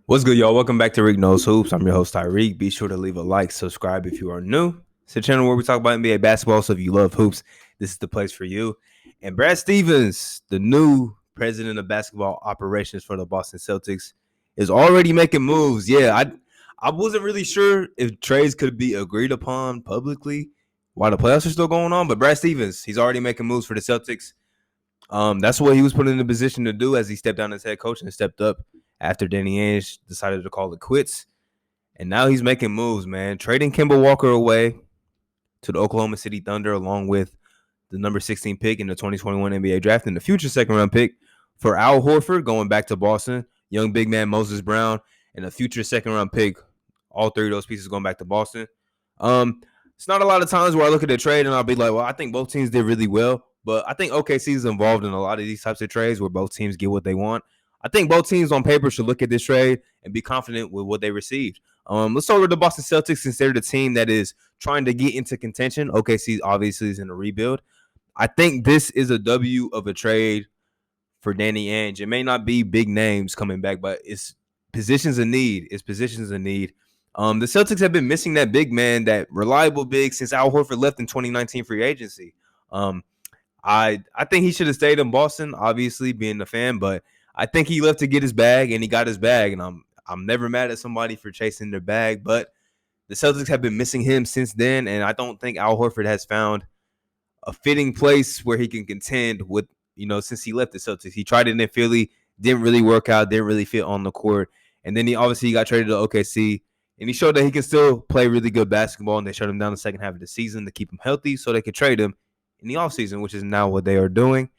What's good, y'all? Welcome back to Rick Knows Hoops. I'm your host, Tyreek. Be sure to leave a like, subscribe if you are new. It's a channel where we talk about NBA basketball, so if you love hoops, this is the place for you. And Brad Stevens, the new president of basketball operations for the Boston Celtics, is already making moves. Yeah, I wasn't really sure if trades could be agreed upon publicly while the playoffs are still going on, but Brad Stevens, he's already making moves for the Celtics. That's what he was put in the position to do as he stepped down as head coach and stepped up after Danny Ainge decided to call it quits. And now he's making moves, man. Trading Kemba Walker away to the Oklahoma City Thunder along with the number 16 pick in the 2021 NBA draft and the future second round pick for Al Horford going back to Boston, young big man Moses Brown, and a future second round pick. All three of those pieces going back to Boston. It's not a lot of times where I look at the trade and I'll be like, well, I think both teams did really well. But I think OKC is involved in a lot of these types of trades where both teams get what they want. I think both teams on paper should look at this trade and be confident with what they received. Let's start with the Boston Celtics since they're the team that is trying to get into contention. OKC obviously is in a rebuild. I think this is a W of a trade for Danny Ainge. It may not be big names coming back, but it's positions of need. It's positions of need. The Celtics have been missing that big man, that reliable big, since Al Horford left in 2019 free agency. I think he should have stayed in Boston, obviously being a fan, but I think he left to get his bag, and he got his bag. And I'm never mad at somebody for chasing their bag, but the Celtics have been missing him since then, and I don't think Al Horford has found a fitting place where he can contend with, since he left the Celtics. He tried it in Philly, didn't really work out, didn't really fit on the court. And then he obviously got traded to OKC, and he showed that he can still play really good basketball, and they shut him down the second half of the season to keep him healthy so they could trade him in the offseason, which is now what they are doing.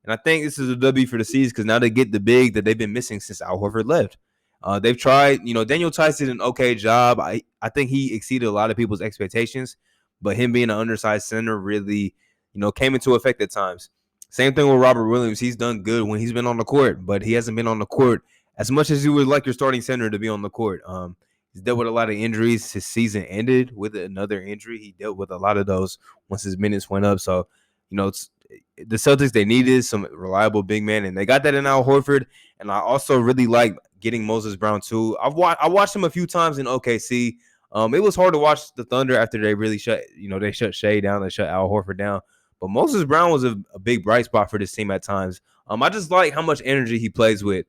And I think this is a W for the season because now they get the big that they've been missing since Al Horford left. They've tried, Daniel Tice did an okay job. I think he exceeded a lot of people's expectations, but him being an undersized center really, came into effect at times. Same thing with Robert Williams. He's done good when he's been on the court, but he hasn't been on the court as much as you would like your starting center to be on the court. He's dealt with a lot of injuries. His season ended with another injury. He dealt with a lot of those once his minutes went up. So, the Celtics, they needed some reliable big man, and they got that in Al Horford. And I also really like getting Moses Brown too. I watched him a few times in OKC. It was hard to watch the Thunder after they really shut Shea down, they shut Al Horford down. But Moses Brown was a big bright spot for this team at times. I just like how much energy he plays with.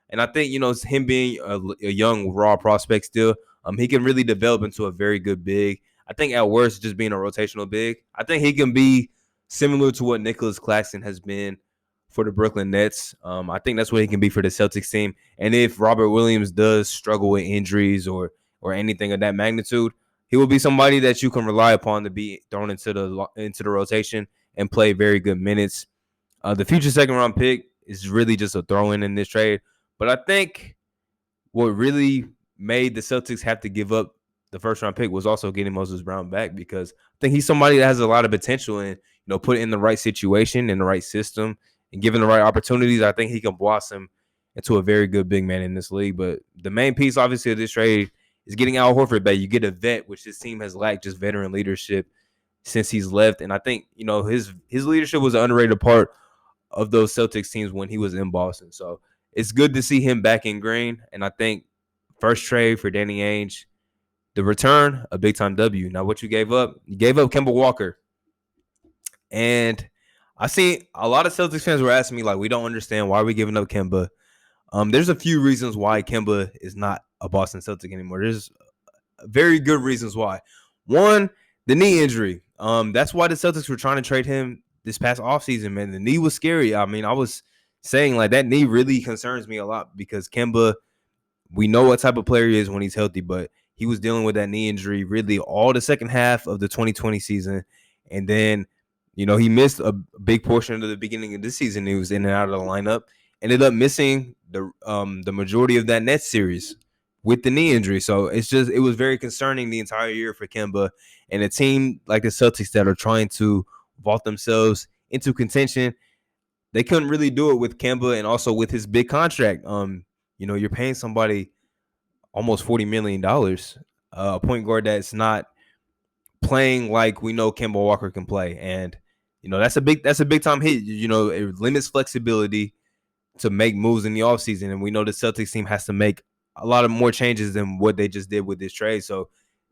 And I think, him being a young, raw prospect still, he can really develop into a very good big. I think at worst, just being a rotational big, I think he can be similar to what Nicholas Claxton has been for the Brooklyn Nets. I think that's what he can be for the Celtics team. And if Robert Williams does struggle with injuries or anything of that magnitude, he will be somebody that you can rely upon to be thrown into the rotation and play very good minutes. The future second round pick is really just a throw in this trade. But I think what really made the Celtics have to give up the first round pick was also getting Moses Brown back, because I think he's somebody that has a lot of potential, and put in the right situation, in the right system, and given the right opportunities, I think he can blossom into a very good big man in this league. But the main piece, obviously, of this trade is getting Al Horford back. You get a vet, which this team has lacked, just veteran leadership since he's left. And I think, his leadership was an underrated part of those Celtics teams when he was in Boston. So it's good to see him back in green. And I think first trade for Danny Ainge, the return, a big-time W. Now, what you gave up Kemba Walker. And I see a lot of Celtics fans were asking me, like, we don't understand why we're giving up Kemba. There's a few reasons why Kemba is not a Boston Celtic anymore. There's very good reasons why. One, the knee injury. That's why the Celtics were trying to trade him this past offseason, man. The knee was scary. I mean, I was saying, like, that knee really concerns me a lot because Kemba, we know what type of player he is when he's healthy, but he was dealing with that knee injury really all the second half of the 2020 season. And then, he missed a big portion of the beginning of this season. He was in and out of the lineup. Ended up missing the majority of that Nets series with the knee injury. So it was very concerning the entire year for Kemba. And a team like the Celtics that are trying to vault themselves into contention, they couldn't really do it with Kemba and also with his big contract. You're paying somebody almost $40 million, a point guard that's not playing like we know Kemba Walker can play. And, that's a big time hit. It limits flexibility to make moves in the offseason. And we know the Celtics team has to make a lot of more changes than what they just did with this trade. So,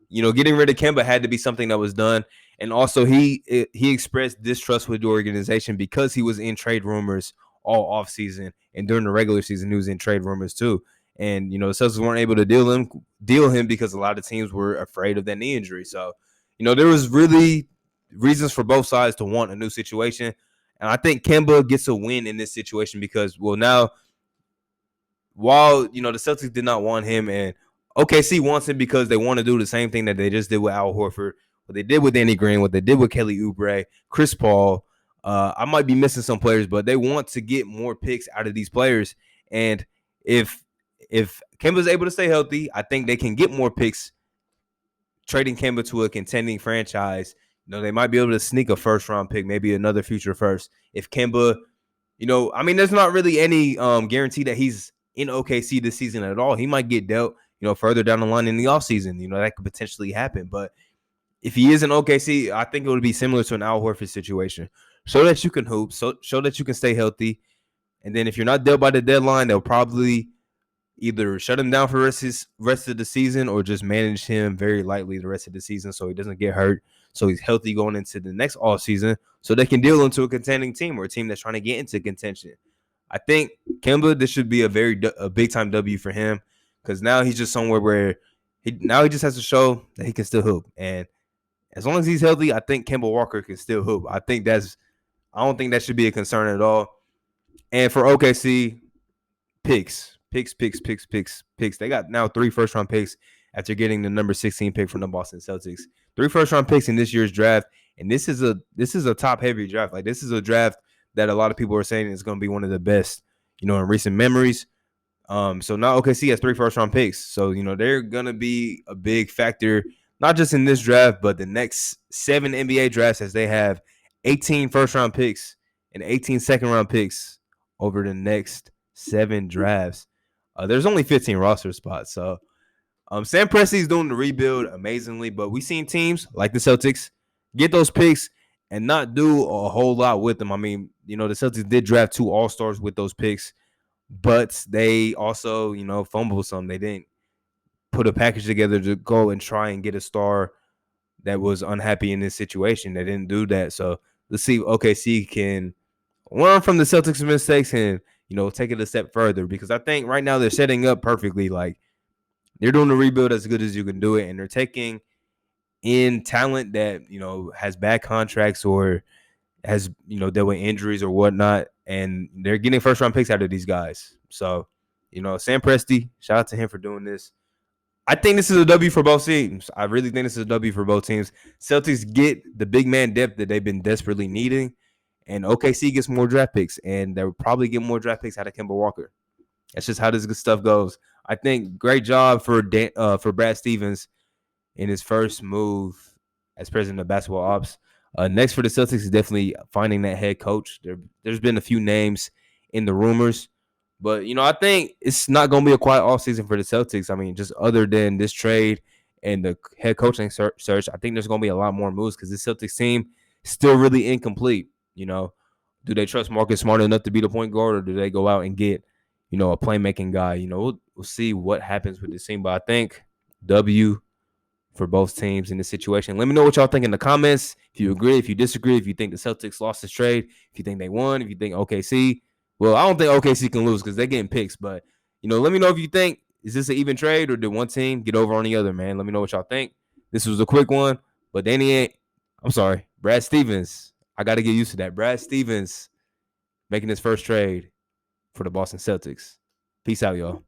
getting rid of Kemba had to be something that was done. And also, he expressed distrust with the organization because he was in trade rumors all offseason, and during the regular season, he was in trade rumors too. And the Celtics weren't able to deal him because a lot of teams were afraid of that knee injury. So, there was really reasons for both sides to want a new situation. And I think Kemba gets a win in this situation because, well, now while the Celtics did not want him, and OKC wants him because they want to do the same thing that they just did with Al Horford, what they did with Danny Green, what they did with Kelly Oubre, Chris Paul. I might be missing some players, but they want to get more picks out of these players. And if Kemba's able to stay healthy, I think they can get more picks. Trading Kemba to a contending franchise, they might be able to sneak a first round pick, maybe another future first. If Kemba, there's not really any guarantee that he's in OKC this season at all. He might get dealt, further down the line in the offseason. That could potentially happen. But if he is in OKC, I think it would be similar to an Al Horford situation. Show that you can hoop, show that you can stay healthy. And then if you're not dealt by the deadline, they'll probably either shut him down for the rest of the season or just manage him very lightly the rest of the season so he doesn't get hurt, so he's healthy going into the next off season, so they can deal him to a contending team or a team that's trying to get into contention. I think Kemba, this should be a big time W for him because now he's just somewhere where he just has to show that he can still hoop, and as long as he's healthy, I think Kemba Walker can still hoop. I don't think that should be a concern at all. And for OKC, picks. They got now 3 first-round picks after getting the number 16 pick from the Boston Celtics. 3 first-round picks in this year's draft, and this is a top-heavy draft. Like, this is a draft that a lot of people are saying is going to be one of the best, in recent memories. So now OKC has 3 first-round picks. So, they're going to be a big factor, not just in this draft, but the next 7 NBA drafts, as they have 18 first-round picks and 18 second-round picks over the next 7 drafts. There's only 15 roster spots. So Sam Presti's doing the rebuild amazingly, but we've seen teams like the Celtics get those picks and not do a whole lot with them. The Celtics did draft 2 All-Stars with those picks, but they also, fumbled some. They didn't put a package together to go and try and get a star that was unhappy in this situation. They didn't do that. So let's see if OKC can learn from the Celtics' mistakes and take it a step further, because I think right now they're setting up perfectly. Like, they're doing the rebuild as good as you can do it, and they're taking in talent that, has bad contracts or has, dealt with injuries or whatnot, and they're getting first-round picks out of these guys. So, Sam Presti, shout out to him for doing this. I think this is a W for both teams. I really think this is a W for both teams. Celtics get the big man depth that they've been desperately needing, and OKC gets more draft picks, and they'll probably get more draft picks out of Kemba Walker. That's just how this good stuff goes. I think great job for Brad Stevens in his first move as president of basketball ops. Next for the Celtics is definitely finding that head coach. There's been a few names in the rumors, but I think it's not going to be a quiet offseason for the Celtics. Just other than this trade and the head coaching search, I think there's going to be a lot more moves because this Celtics team is still really incomplete. Do they trust Marcus Smart enough to be the point guard, or do they go out and get, a playmaking guy? We'll see what happens with this team, but I think W for both teams in this situation. Let me know what y'all think in the comments. If you agree, if you disagree, if you think the Celtics lost this trade, if you think they won, if you think OKC. Well, I don't think OKC can lose because they're getting picks, but, let me know if you think, is this an even trade, or did one team get over on the other, man? Let me know what y'all think. This was a quick one, but Brad Stevens. I got to get used to that. Brad Stevens making his first trade for the Boston Celtics. Peace out, y'all.